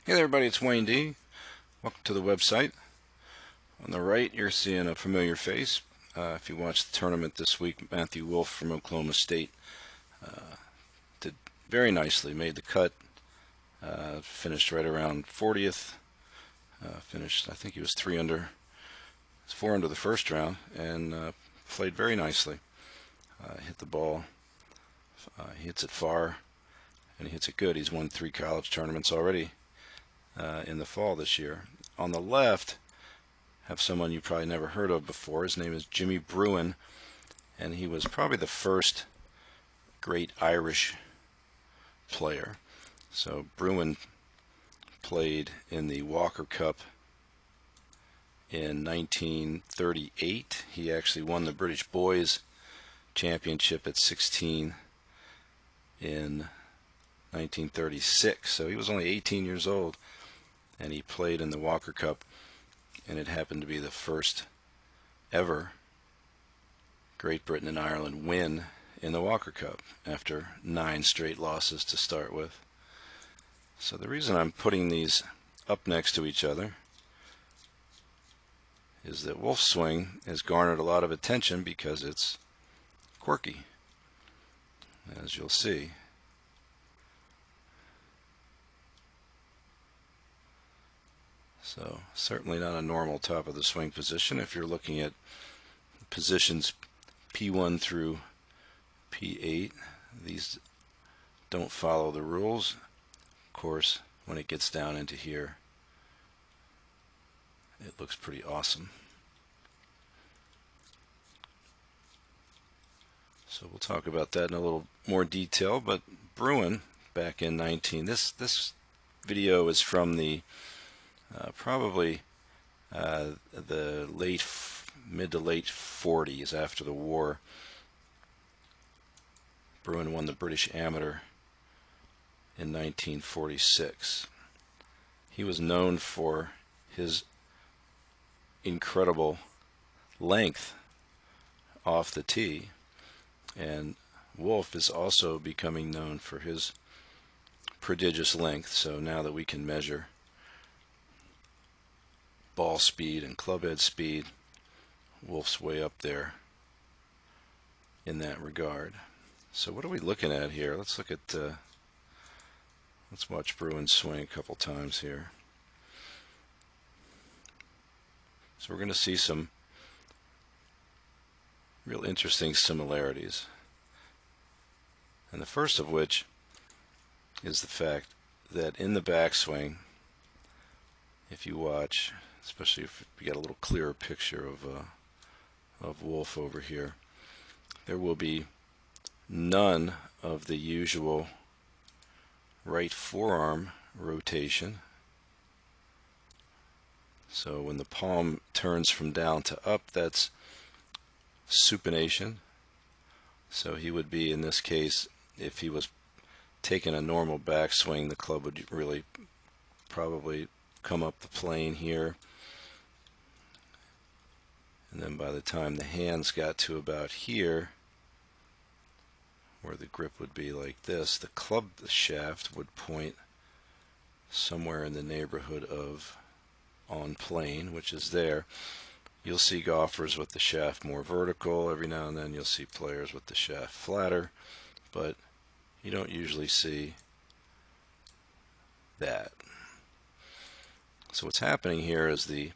Hey there everybody, it's Wayne D. Welcome to the website. On the right you're seeing a familiar face. If you watched the tournament this week, Matthew Wolff from Oklahoma State did very nicely, made the cut, finished right around 40th, finished, I think he was 4 under the first round, and played very nicely. Hit the ball, he hits it far, and he hits it good. He's won 3 college tournaments already in the fall this year. On the left, have someone you probably never heard of before. His name is Jimmy Bruin, and he was probably the first great Irish player. So Bruin played in the Walker Cup in 1938. He actually won the British Boys Championship at 16 in 1936. So he was only 18 years old, and he played in the Walker Cup, and it happened to be the first ever Great Britain and Ireland win in the Walker Cup after 9 straight losses to start with. So the reason I'm putting these up next to each other is that Wolff's swing has garnered a lot of attention because it's quirky, as you'll see. So certainly not a normal top of the swing position. If you're looking at positions P1 through P8, these don't follow the rules. Of course, when it gets down into here, it looks pretty awesome. So we'll talk about that in a little more detail. But Bruin, back in 19, this video is from the probably the mid to late 40s after the war. Bruin won the British Amateur in 1946. He was known for his incredible length off the tee, and Wolff is also becoming known for his prodigious length. So now that we can measure ball speed and clubhead speed, Wolff's way up there in that regard. So what are we looking at here? Let's look at let's watch Bruin swing a couple times here. So we're going to see some real interesting similarities, and the first of which is the fact that in the backswing, if you watch, especially if you get a little clearer picture of Wolff over here, there will be none of the usual right forearm rotation. So when the palm turns from down to up, that's supination. So he would be, in this case, if he was taking a normal backswing, the club would really probably come up the plane here, and then by the time the hands got to about here, where the grip would be like this, the club shaft would point somewhere in the neighborhood of on plane, which is there. You'll see golfers with the shaft more vertical. Every now and then you'll see players with the shaft flatter, but you don't usually see that. So what's happening here is the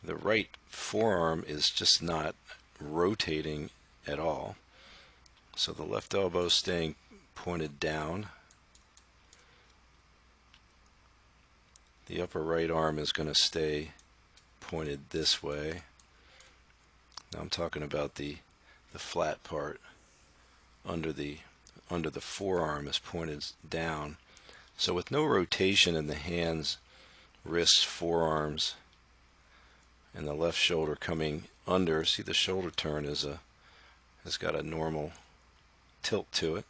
right forearm is just not rotating at all. So the left elbow is staying pointed down. The upper right arm is going to stay pointed this way. Now I'm talking about the flat part under the forearm is pointed down. So with no rotation in the hands, wrists, forearms, and the left shoulder coming under, see the shoulder turn has got a normal tilt to it.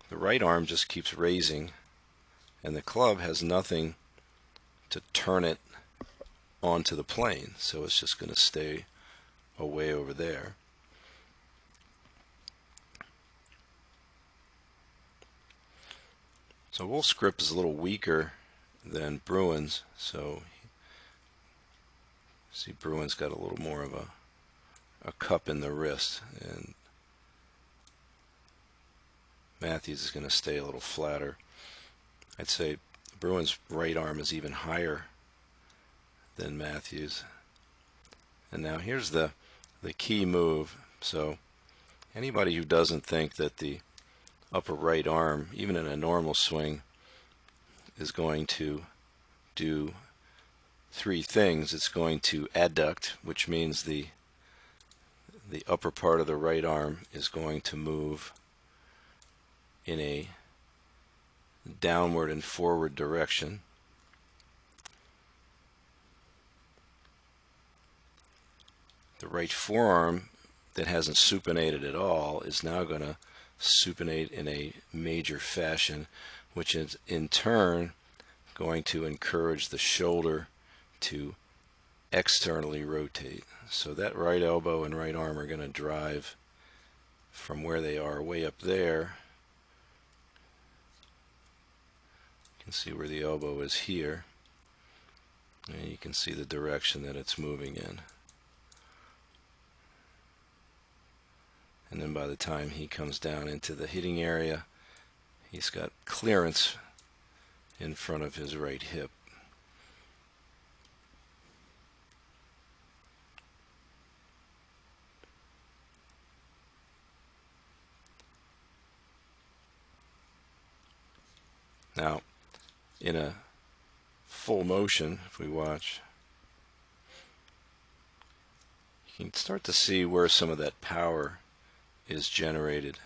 The right arm just keeps raising, and the club has nothing to turn it onto the plane, so it's just going to stay away over there. So Wolff's grip is a little weaker than Bruin's. So see, Bruin's got a little more of a cup in the wrist, and Matthews is going to stay a little flatter. I'd say Bruin's right arm is even higher than Matthews. And now here's the key move. So anybody who doesn't think that the upper right arm, even in a normal swing, is going to do three things. It's going to adduct, which means the upper part of the right arm is going to move in a downward and forward direction. The right forearm that hasn't supinated at all is now going to supinate in a major fashion, which is in turn going to encourage the shoulder to externally rotate. So that right elbow and right arm are going to drive from where they are way up there. You can see where the elbow is here, and you can see the direction that it's moving in. And then by the time he comes down into the hitting area, he's got clearance in front of his right hip. Now, in a full motion, if we watch, you can start to see where some of that power is generated.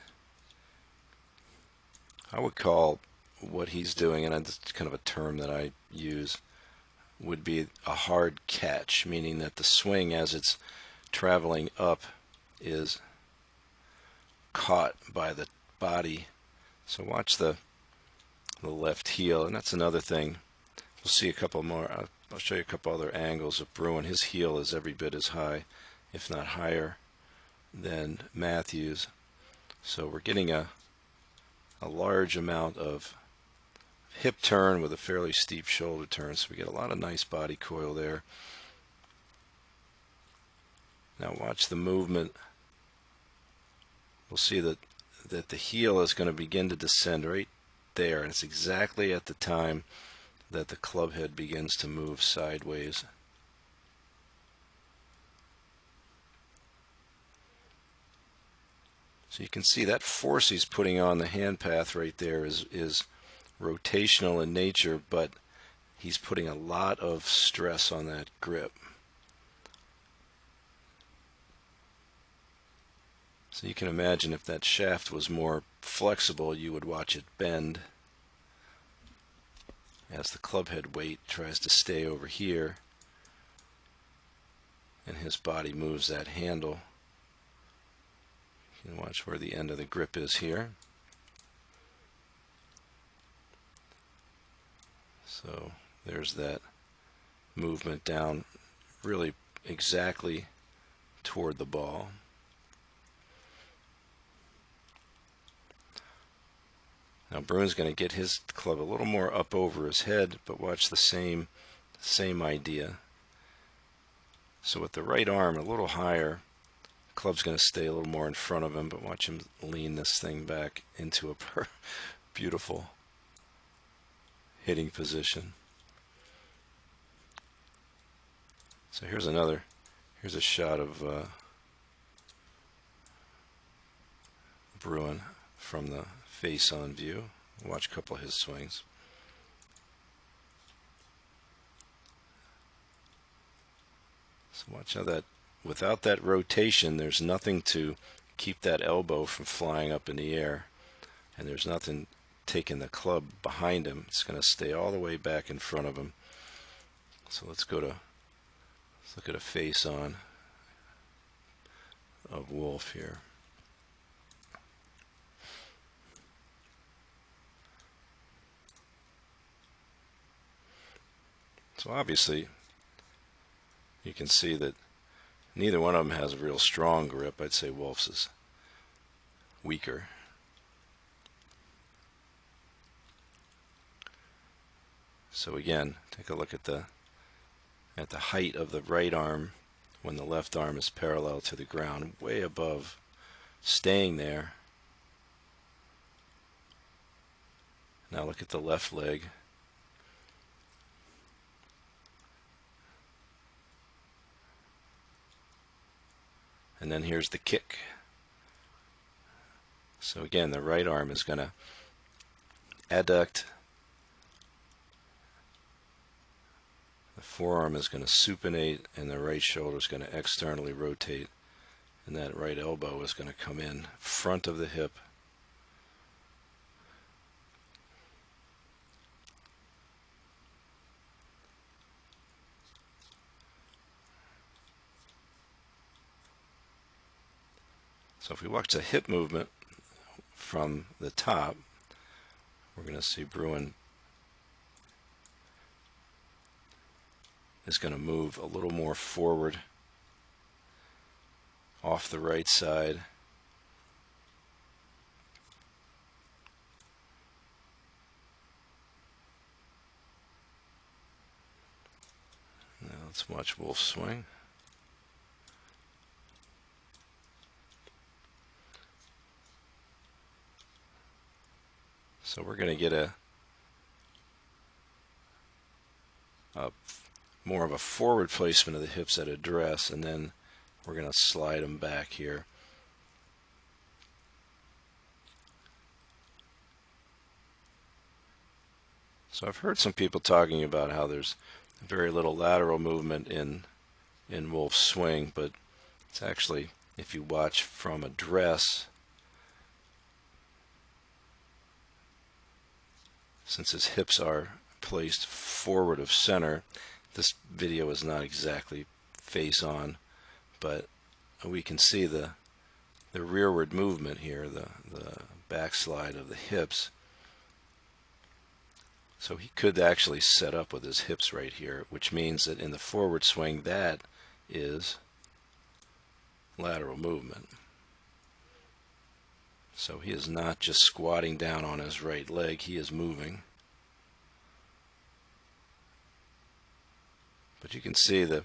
I would call what he's doing, and it's kind of a term that I use, would be a hard catch, meaning that the swing as it's traveling up is caught by the body. So watch the left heel, and that's another thing. We'll see a couple more. I'll show you a couple other angles of Bruin. His heel is every bit as high, if not higher, than Matthews. So we're getting a large amount of hip turn with a fairly steep shoulder turn. So we get a lot of nice body coil there. Now watch the movement. We'll see that the heel is going to begin to descend right there, and it's exactly at the time that the club head begins to move sideways. So you can see that force he's putting on the hand path right there is rotational in nature, but he's putting a lot of stress on that grip. So you can imagine if that shaft was more flexible, you would watch it bend as the club head weight tries to stay over here and his body moves that handle. You can watch where the end of the grip is here. So there's that movement down really exactly toward the ball. Now Bruin's going to get his club a little more up over his head, but watch the same idea. So with the right arm a little higher, the club's going to stay a little more in front of him, but watch him lean this thing back into a beautiful hitting position. So here's a shot of Bruin from the face-on view. Watch a couple of his swings. So watch how that, without that rotation, there's nothing to keep that elbow from flying up in the air, and there's nothing taking the club behind him. It's going to stay all the way back in front of him. So let's look at a face-on of Wolf here. So obviously you can see that neither one of them has a real strong grip. I'd say Wolf's is weaker. So again, take a look at the height of the right arm when the left arm is parallel to the ground, way above, staying there. Now look at the left leg. And then here's the kick. So again, the right arm is going to adduct. The forearm is going to supinate, and the right shoulder is going to externally rotate. And that right elbow is going to come in front of the hip. So if we watch the hip movement from the top, we're going to see Bruin is going to move a little more forward off the right side. Now let's watch Wolf swing. So we're going to get a more of a forward placement of the hips at address, and then we're going to slide them back here. So I've heard some people talking about how there's very little lateral movement in Wolf's swing, but it's actually, if you watch from address, since his hips are placed forward of center, this video is not exactly face on, but we can see the rearward movement here, the backslide of the hips. So he could actually set up with his hips right here, which means that in the forward swing, that is lateral movement. So he is not just squatting down on his right leg, he is moving. But you can see the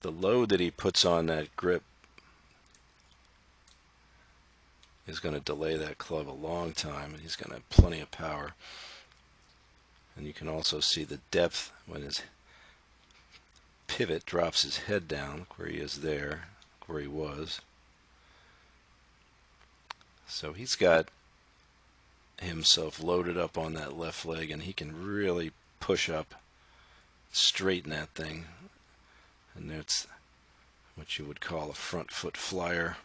load that he puts on that grip is going to delay that club a long time, and he's going to have plenty of power. And you can also see the depth when his pivot drops his head down. Look where he is there, look where he was. So he's got himself loaded up on that left leg, and he can really push up, straighten that thing. And that's what you would call a front foot flyer.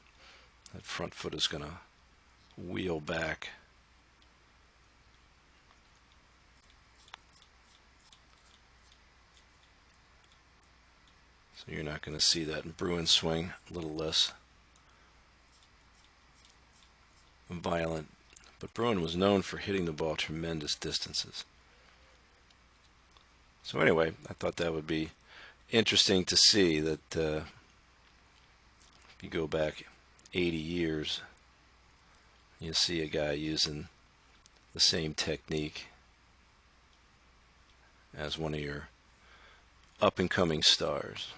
That front foot is going to wheel back. So you're not going to see that in Bruin's swing, a little less violent. But Bruin was known for hitting the ball tremendous distances. So anyway, I thought that would be interesting to see that if you go back 80 years, you see a guy using the same technique as one of your up-and-coming stars.